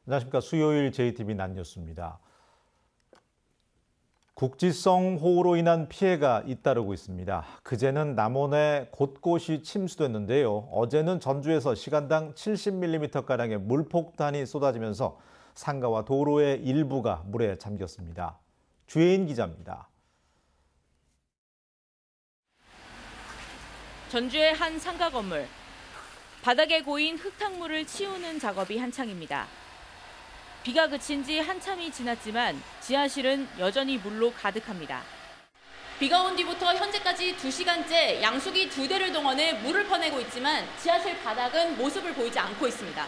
안녕하십니까. 수요일 JTB 낮 뉴스입니다. 국지성 호우로 인한 피해가 잇따르고 있습니다. 그제는 남원의 곳곳이 침수됐는데요. 어제는 전주에서 시간당 70mm가량의 물폭탄이 쏟아지면서 상가와 도로의 일부가 물에 잠겼습니다. 주혜인 기자입니다. 전주의 한 상가 건물. 바닥에 고인 흙탕물을 치우는 작업이 한창입니다. 비가 그친 지 한참이 지났지만 지하실은 여전히 물로 가득합니다. 비가 온 뒤부터 현재까지 2시간째 양수기 2대를 동원해 물을 퍼내고 있지만 지하실 바닥은 모습을 보이지 않고 있습니다.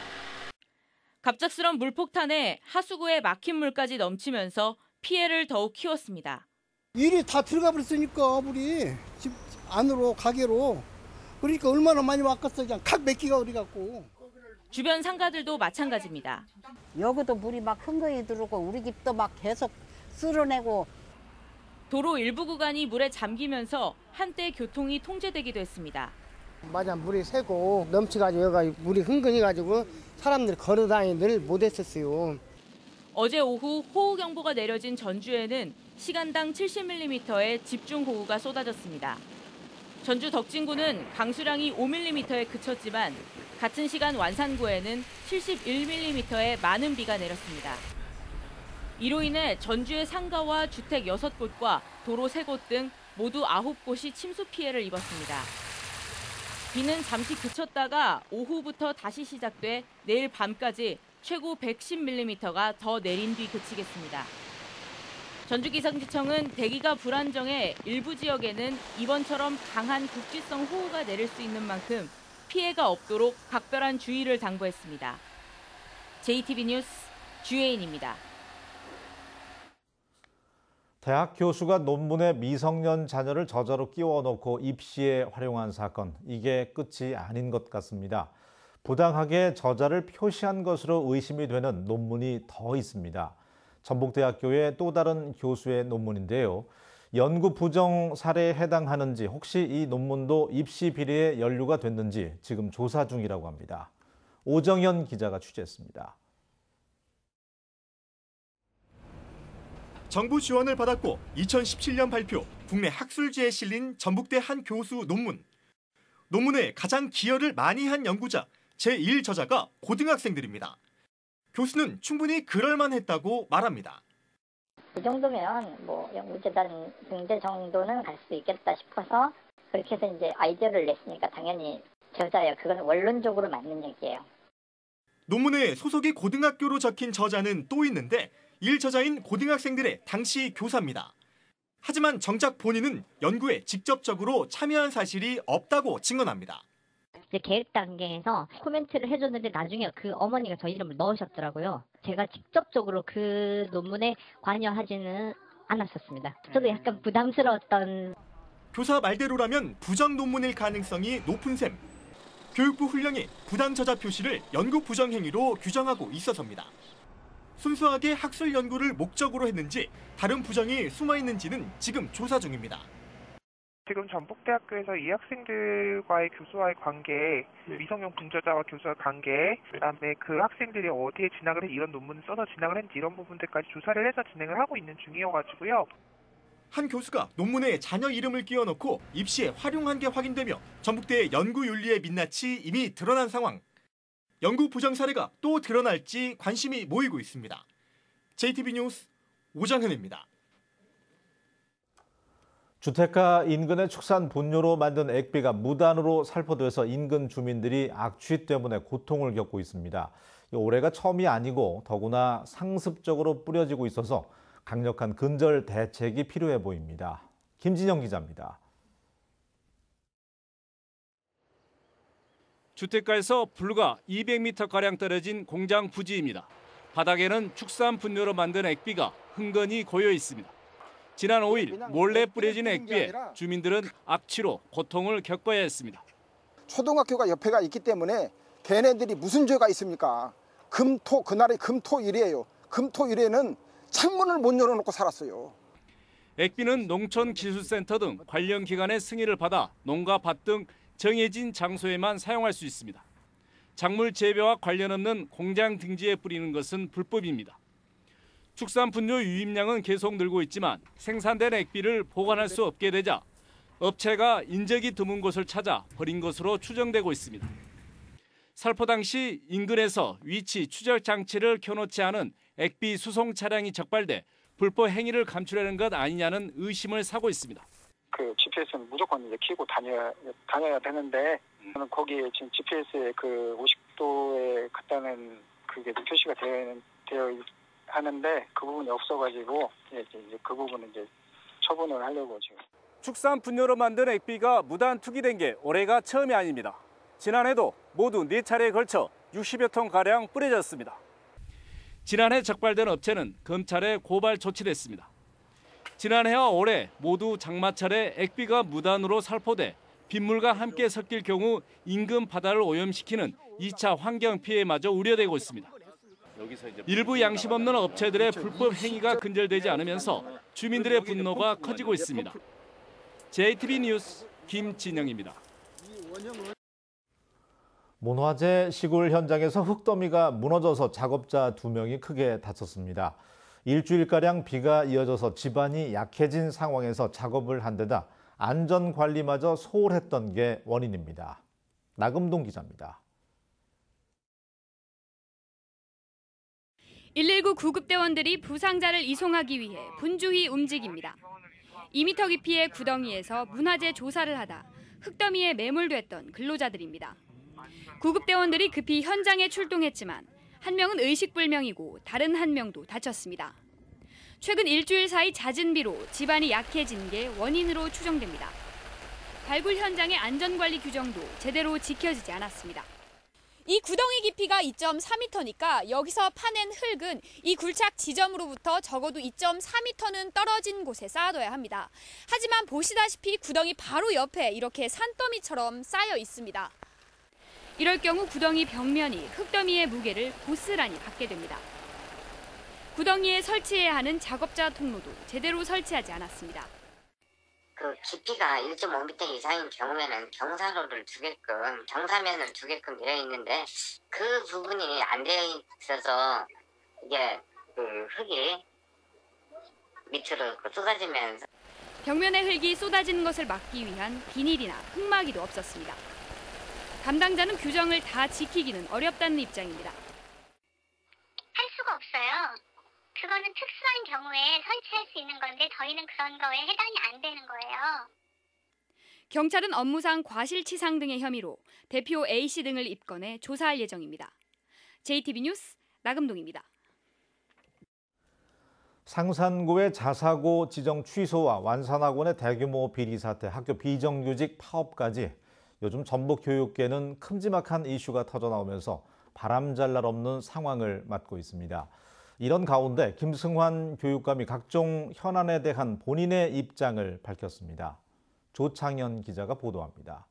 갑작스런 물폭탄에 하수구에 막힌 물까지 넘치면서 피해를 더욱 키웠습니다. 일이 다 들어가 버렸으니까 물이 집 안으로 가게로. 그러니까 얼마나 많이 왔겠어. 그냥 칵 맥기가 어디 갖고. 주변 상가들도 마찬가지입니다. 여기도 물이 막 흥건히 들어오고 우리 집도 막 계속 쓸어내고. 도로 일부 구간이 물에 잠기면서 한때 교통이 통제되기도 했습니다. 맞아, 물이 새고 넘치가지고 여기가 물이 흥건히 가지고 사람들이 걸어다니들 못했었어요. 어제 오후 호우경보가 내려진 전주에는 시간당 70mm의 집중호우가 쏟아졌습니다. 전주 덕진구는 강수량이 5mm에 그쳤지만 같은 시간 완산구에는 71mm의 많은 비가 내렸습니다. 이로 인해 전주의 상가와 주택 6곳과 도로 3곳 등 모두 9곳이 침수 피해를 입었습니다. 비는 잠시 그쳤다가 오후부터 다시 시작돼 내일 밤까지 최고 110mm가 더 내린 뒤 그치겠습니다. 전주기상지청은 대기가 불안정해 일부 지역에는 이번처럼 강한 국지성 호우가 내릴 수 있는 만큼 피해가 없도록 각별한 주의를 당부했습니다. JTB 뉴스 주혜인입니다. 대학 교수가 논문에 미성년 자녀를 저자로 끼워 넣고 입시에 활용한 사건, 이게 끝이 아닌 것 같습니다. 부당하게 저자를 표시한 것으로 의심이 되는 논문이 더 있습니다. 전북대학교의 또 다른 교수의 논문인데요. 연구 부정 사례에 해당하는지, 혹시 이 논문도 입시 비리에 연루가 됐는지 지금 조사 중이라고 합니다. 오정현 기자가 취재했습니다. 정부 지원을 받았고 2017년 발표 국내 학술지에 실린 전북대 한 교수 논문. 논문에 가장 기여를 많이 한 연구자, 제1저자가 고등학생들입니다. 교수는 충분히 그럴만했다고 말합니다. 이 정도면 뭐 연구재단 등재 정도는 갈 수 있겠다 싶어서 그렇게 해서 이제 아이디어를 냈으니까 당연히 저자예요. 그건 원론적으로 맞는 얘기예요. 논문에 소속이 고등학교로 적힌 저자는 또 있는데 1저자인 고등학생들의 당시 교사입니다. 하지만 정작 본인은 연구에 직접적으로 참여한 사실이 없다고 증언합니다. 이제 계획 단계에서 코멘트를 해줬는데 나중에 그 어머니가 저 이름을 넣으셨더라고요. 제가 직접적으로 그 논문에 관여하지는 않았었습니다. 저도 약간 부담스러웠던. 교사 말대로라면 부정 논문일 가능성이 높은 셈. 교육부 훈령이 부당 저자 표시를 연구 부정 행위로 규정하고 있어서입니다. 순수하게 학술 연구를 목적으로 했는지 다른 부정이 숨어 있는지는 지금 조사 중입니다. 지금 전북대학교에서 이 학생들과의 교수와의 관계, 미성년 공저자와 교수와의 관계, 그다음에 그 학생들이 어디에 진학을 해 이런 논문을 써서 진학을 했는지 이런 부분들까지 조사를 해서 진행을 하고 있는 중이어가지고요. 한 교수가 논문에 자녀 이름을 끼워넣고 입시에 활용한 게 확인되며 전북대의 연구윤리의 민낯이 이미 드러난 상황. 연구 부정 사례가 또 드러날지 관심이 모이고 있습니다. JTB 뉴스 오정현입니다. 주택가 인근의 축산 분뇨로 만든 액비가 무단으로 살포돼서 인근 주민들이 악취 때문에 고통을 겪고 있습니다. 올해가 처음이 아니고 더구나 상습적으로 뿌려지고 있어서 강력한 근절 대책이 필요해 보입니다. 김진영 기자입니다. 주택가에서 불과 200m가량 떨어진 공장 부지입니다. 바닥에는 축산 분뇨로 만든 액비가 흥건히 고여 있습니다. 지난 5일 몰래 뿌려진 액비에 주민들은 악취로 고통을 겪어야 했습니다. 초등학교가 옆에가 있기 때문에 걔네들이 무슨 죄가 있습니까? 그날이 금토일이에요. 금토일에는 창문을 못 열어놓고 살았어요. 액비는 농촌기술센터 등 관련 기관의 승인을 받아 농가 밭 등 정해진 장소에만 사용할 수 있습니다. 작물 재배와 관련 없는 공장 등지에 뿌리는 것은 불법입니다. 축산 분뇨 유입량은 계속 늘고 있지만 생산된 액비를 보관할 수 없게 되자 업체가 인적이 드문 곳을 찾아 버린 것으로 추정되고 있습니다. 살포 당시 인근에서 위치 추적 장치를 켜놓지 않은 액비 수송 차량이 적발돼 불법 행위를 감추려는 것 아니냐는 의심을 사고 있습니다. 그 GPS는 무조건 이제 켜고 다녀야 되는데 저는 거기에 지금 GPS에 그 50도에 갔다는 그게 표시가 되어 하는데 그 부분이 없어가지고 이제 그 부분은 이제 처분을 하려고 지금. 축산 분뇨로 만든 액비가 무단 투기된 게 올해가 처음이 아닙니다. 지난해도 모두 4차례에 걸쳐 60여 톤가량 뿌려졌습니다. 지난해 적발된 업체는 검찰에 고발 조치됐습니다. 지난해와 올해 모두 장마철에 액비가 무단으로 살포돼 빗물과 함께 섞일 경우 인근 바다를 오염시키는 2차 환경 피해마저 우려되고 있습니다. 일부 양심 없는 업체들의 불법 행위가 근절되지 않으면서 주민들의 분노가 커지고 있습니다. JTB 뉴스 김진영입니다. 문화재 시골 현장에서 흙더미가 무너져서 작업자 2명이 크게 다쳤습니다. 일주일가량 비가 이어져서 집안이 약해진 상황에서 작업을 한 데다 안전관리마저 소홀했던 게 원인입니다. 나금동 기자입니다. 119 구급대원들이 부상자를 이송하기 위해 분주히 움직입니다. 2m 깊이의 구덩이에서 문화재 조사를 하다 흙더미에 매몰됐던 근로자들입니다. 구급대원들이 급히 현장에 출동했지만 한 명은 의식불명이고 다른 한 명도 다쳤습니다. 최근 일주일 사이 잦은 비로 집안이 약해진 게 원인으로 추정됩니다. 발굴 현장의 안전관리 규정도 제대로 지켜지지 않았습니다. 이 구덩이 깊이가 2.4m니까 여기서 파낸 흙은 이 굴착 지점으로부터 적어도 2.4m는 떨어진 곳에 쌓아둬야 합니다. 하지만 보시다시피 구덩이 바로 옆에 이렇게 산더미처럼 쌓여 있습니다. 이럴 경우 구덩이 벽면이 흙더미의 무게를 고스란히 받게 됩니다. 구덩이에 설치해야 하는 작업자 통로도 제대로 설치하지 않았습니다. 그 깊이가 1.5m 이상인 경우에는 경사로를 두게끔, 경사면을 두게끔 되어 있는데 그 부분이 안 되어 있어서 이게 그 흙이 밑으로 쏟아지면서 벽면에 흙이 쏟아지는 것을 막기 위한 비닐이나 흙막이도 없었습니다. 담당자는 규정을 다 지키기는 어렵다는 입장입니다. 할 수가 없어요. 그거는 특수한 경우에 설치할 수 있는 건데 저희는 그런 거에 해당이 안 되는 거예요. 경찰은 업무상 과실치상 등의 혐의로 대표 A씨 등을 입건해 조사할 예정입니다. JTB 뉴스 나금동입니다. 상산구의 자사고 지정 취소와 완산학원의 대규모 비리 사태, 학교 비정규직 파업까지 요즘 전북 교육계는 큼지막한 이슈가 터져나오면서 바람잘 날 없는 상황을 맞고 있습니다. 이런 가운데 김승환 교육감이 각종 현안에 대한 본인의 입장을 밝혔습니다. 조창현 기자가 보도합니다.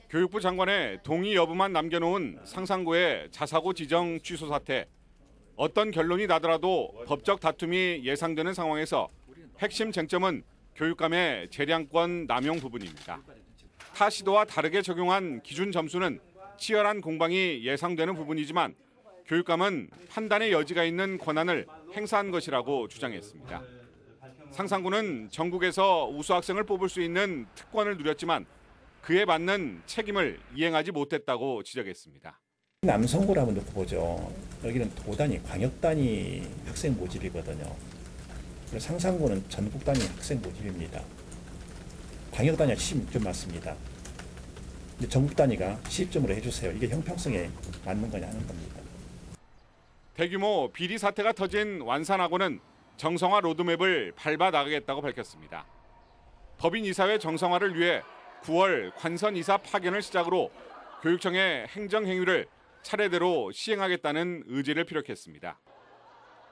교육부 장관의 동의 여부만 남겨놓은 상산구의 자사고 지정 취소 사태. 어떤 결론이 나더라도 법적 다툼이 예상되는 상황에서 핵심 쟁점은 교육감의 재량권 남용 부분입니다. 타 시도와 다르게 적용한 기준 점수는 치열한 공방이 예상되는 부분이지만 교육감은 판단의 여지가 있는 권한을 행사한 것이라고 주장했습니다. 상산구는 전국에서 우수 학생을 뽑을 수 있는 특권을 누렸지만 그에 맞는 책임을 이행하지 못했다고 지적했습니다. 남성고를 한번 놓고 보죠. 여기는 도단위, 광역단위 학생 모집이거든요. 그리고 상산고는 전국단위 학생 모집입니다. 광역단위가 76점 맞습니다. 전국 단위가 10점으로 해주세요. 이게 형평성에 맞는 거냐 하는 겁니다. 대규모 비리 사태가 터진 완산학원은 정성화 로드맵을 밟아 나가겠다고 밝혔습니다. 법인 이사회 정성화를 위해 9월 관선 이사 파견을 시작으로 교육청의 행정 행위를 차례대로 시행하겠다는 의지를 피력했습니다.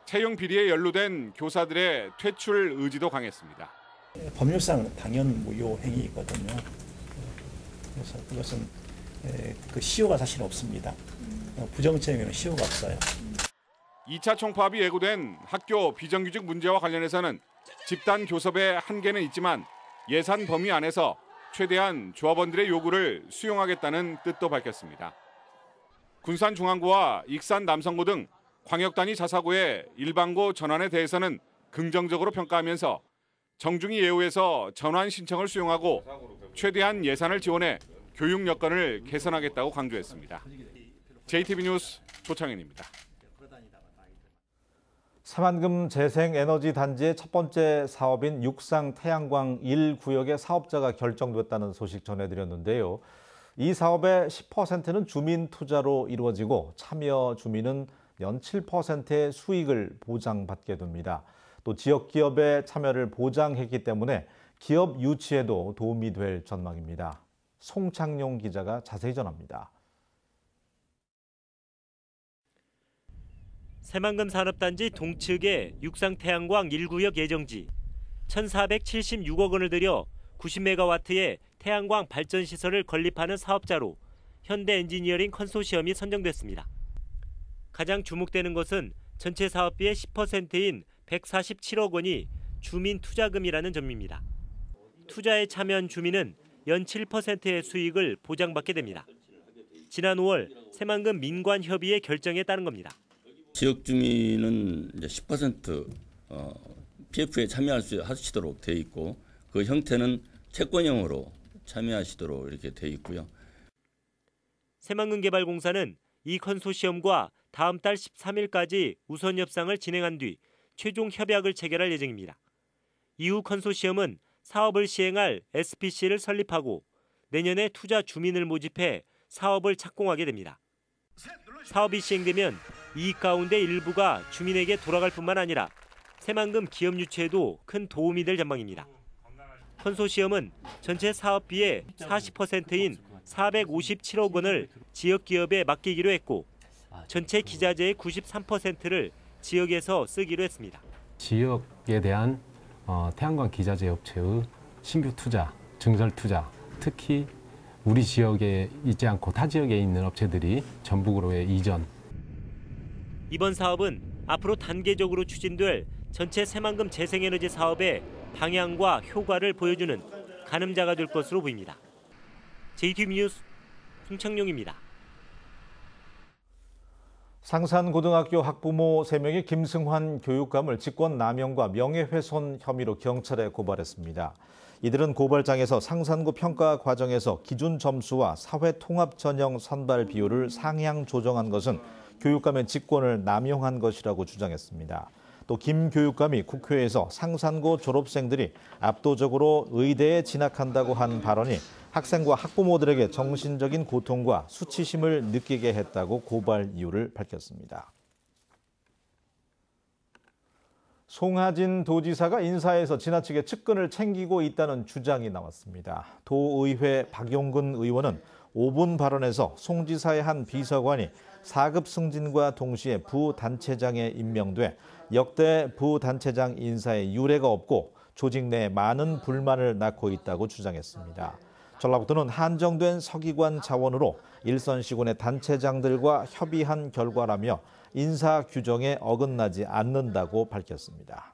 채용 비리에 연루된 교사들의 퇴출 의지도 강했습니다. 법률상 당연 무효 행위이거든요. 그래서 그것은 그 시효가 사실 없습니다. 부정채용에는 시효가 없어요. 2차 총파업이 예고된 학교 비정규직 문제와 관련해서는 집단 교섭의 한계는 있지만 예산 범위 안에서 최대한 조합원들의 요구를 수용하겠다는 뜻도 밝혔습니다. 군산중앙고와 익산 남성고 등 광역단위 자사고의 일반고 전환에 대해서는 긍정적으로 평가하면서 정중히 예우해서 전환 신청을 수용하고 최대한 예산을 지원해 교육 여건을 개선하겠다고 강조했습니다. JTB 뉴스 조창현입니다. 새만금 재생에너지단지의 첫 번째 사업인 육상 태양광 1구역의 사업자가 결정됐다는 소식 전해드렸는데요. 이 사업의 10%는 주민 투자로 이루어지고 참여 주민은 연 7%의 수익을 보장받게 됩니다. 또 지역 기업의 참여를 보장했기 때문에 기업 유치에도 도움이 될 전망입니다. 송창용 기자가 자세히 전합니다. 새만금 산업단지 동측의 육상태양광 1구역 예정지 1,476억 원을 들여 90메가와트의 태양광 발전시설을 건립하는 사업자로 현대엔지니어링 컨소시엄이 선정됐습니다. 가장 주목되는 것은 전체 사업비의 10%인 147억 원이 주민 투자금이라는 점입니다. 투자에 참여한 주민은 연 7%의 수익을 보장받게 됩니다. 지난 5월 새만금 민관협의회 결정에 따른 겁니다. 지역 주민은 이제 10% PF에 참여하시도록 돼 있고 그 형태는 채권형으로 참여하시도록 이렇게 돼 있고요. 새만금개발공사는 이 컨소시엄과 다음 달 13일까지 우선 협상을 진행한 뒤 최종 협약을 체결할 예정입니다. 이후 컨소시엄은 사업을 시행할 SPC를 설립하고 내년에 투자 주민을 모집해 사업을 착공하게 됩니다. 사업이 시행되면 이익 가운데 일부가 주민에게 돌아갈 뿐만 아니라 새만금 기업 유치에도 큰 도움이 될 전망입니다. 컨소시엄은 전체 사업비의 40%인 457억 원을 지역 기업에 맡기기로 했고 전체 기자재의 93%를 지역에서 쓰기로 했습니다. 지역에 대한 태양광 기자재 업체의 신규 투자, 증설 투자, 특히 우리 지역에 있지 않고 타 지역에 있는 업체들이 전북으로의 이전. 이번 사업은 앞으로 단계적으로 추진될 전체 새만금 재생에너지 사업의 방향과 효과를 보여주는 가늠자가 될 것으로 보입니다. JTB 뉴스 송창용입니다. 상산고등학교 학부모 3명이 김승환 교육감을 직권남용과 명예훼손 혐의로 경찰에 고발했습니다. 이들은 고발장에서 상산고 평가 과정에서 기준 점수와 사회통합 전형 선발 비율을 상향 조정한 것은 교육감의 직권을 남용한 것이라고 주장했습니다. 또 김 교육감이 국회에서 상산고 졸업생들이 압도적으로 의대에 진학한다고 한 발언이 학생과 학부모들에게 정신적인 고통과 수치심을 느끼게 했다고 고발 이유를 밝혔습니다. 송하진 도지사가 인사에서 지나치게 측근을 챙기고 있다는 주장이 나왔습니다. 도의회 박용근 의원은 5분 발언에서 송 지사의 한 비서관이 4급 승진과 동시에 부단체장에 임명돼 역대 부단체장 인사에 유례가 없고 조직 내에 많은 불만을 낳고 있다고 주장했습니다. 전라북도는 한정된 서기관 자원으로 일선 시군의 단체장들과 협의한 결과라며 인사 규정에 어긋나지 않는다고 밝혔습니다.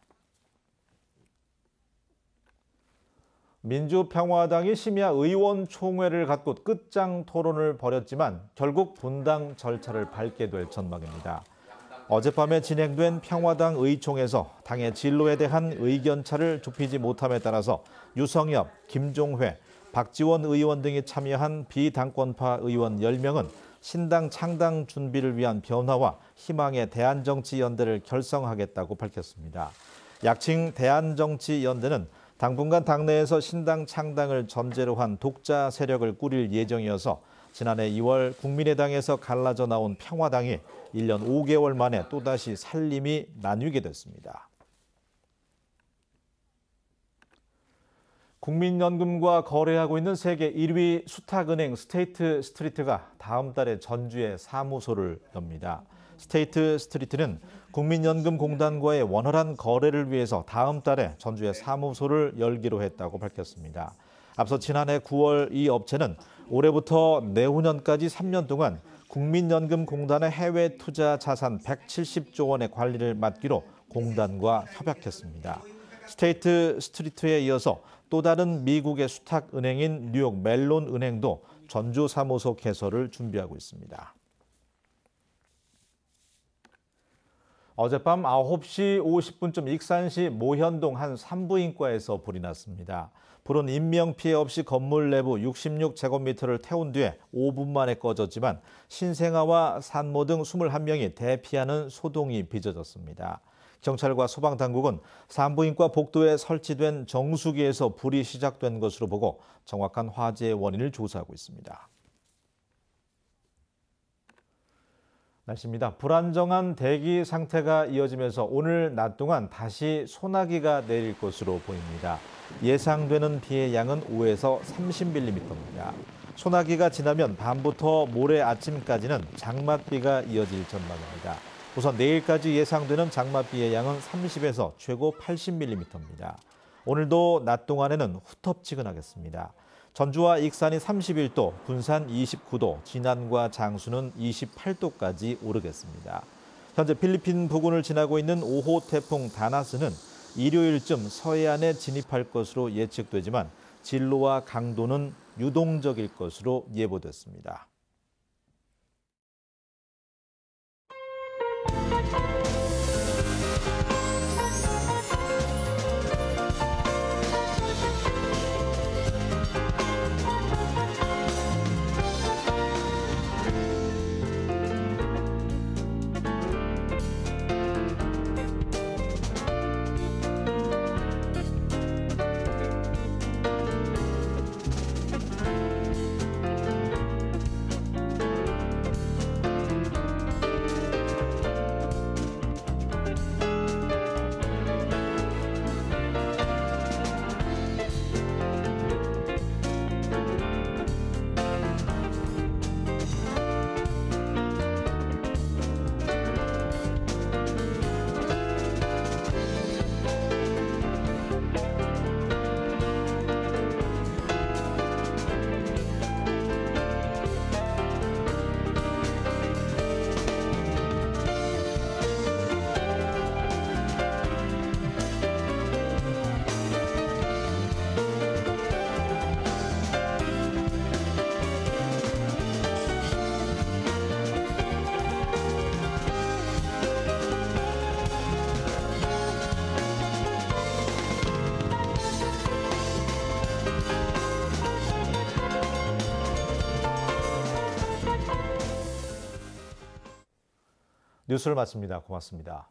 민주평화당이 심야 의원총회를 갖고 끝장 토론을 벌였지만 결국 분당 절차를 밟게 될 전망입니다. 어젯밤에 진행된 평화당 의총에서 당의 진로에 대한 의견차를 좁히지 못함에 따라서 유성엽, 김종회, 박지원 의원 등이 참여한 비당권파 의원 10명은 신당 창당 준비를 위한 변화와 희망의 대한정치연대를 결성하겠다고 밝혔습니다. 약칭 대한정치연대는 당분간 당내에서 신당 창당을 전제로 한 독자 세력을 꾸릴 예정이어서 지난해 2월 국민의당에서 갈라져 나온 평화당이 1년 5개월 만에 또다시 살림이 나뉘게 됐습니다. 국민연금과 거래하고 있는 세계 1위 수탁은행 스테이트 스트리트가 다음 달에 전주에 사무소를 엽니다. 스테이트 스트리트는 국민연금공단과의 원활한 거래를 위해서 다음 달에 전주에 사무소를 열기로 했다고 밝혔습니다. 앞서 지난해 9월 이 업체는 올해부터 내후년까지 3년 동안 국민연금공단의 해외 투자 자산 170조 원의 관리를 맡기로 공단과 협약했습니다. 스테이트 스트리트에 이어서 또 다른 미국의 수탁은행인 뉴욕 멜론 은행도 전주 사무소 개설을 준비하고 있습니다. 어젯밤 9시 50분쯤 익산시 모현동 한 산부인과에서 불이 났습니다. 불은 인명피해 없이 건물 내부 66제곱미터를 태운 뒤에 5분 만에 꺼졌지만 신생아와 산모 등 21명이 대피하는 소동이 빚어졌습니다. 경찰과 소방당국은 산부인과 복도에 설치된 정수기에서 불이 시작된 것으로 보고 정확한 화재의 원인을 조사하고 있습니다. 날씨입니다. 불안정한 대기 상태가 이어지면서 오늘 낮 동안 다시 소나기가 내릴 것으로 보입니다. 예상되는 비의 양은 5에서 30mm입니다. 소나기가 지나면 밤부터 모레 아침까지는 장맛비가 이어질 전망입니다. 우선 내일까지 예상되는 장맛비의 양은 30에서 최고 80mm입니다. 오늘도 낮 동안에는 후텁지근하겠습니다. 전주와 익산이 31도, 군산 29도, 진안과 장수는 28도까지 오르겠습니다. 현재 필리핀 부근을 지나고 있는 5호 태풍 다나스는 일요일쯤 서해안에 진입할 것으로 예측되지만 진로와 강도는 유동적일 것으로 예보됐습니다. 뉴스를 마칩니다. 고맙습니다.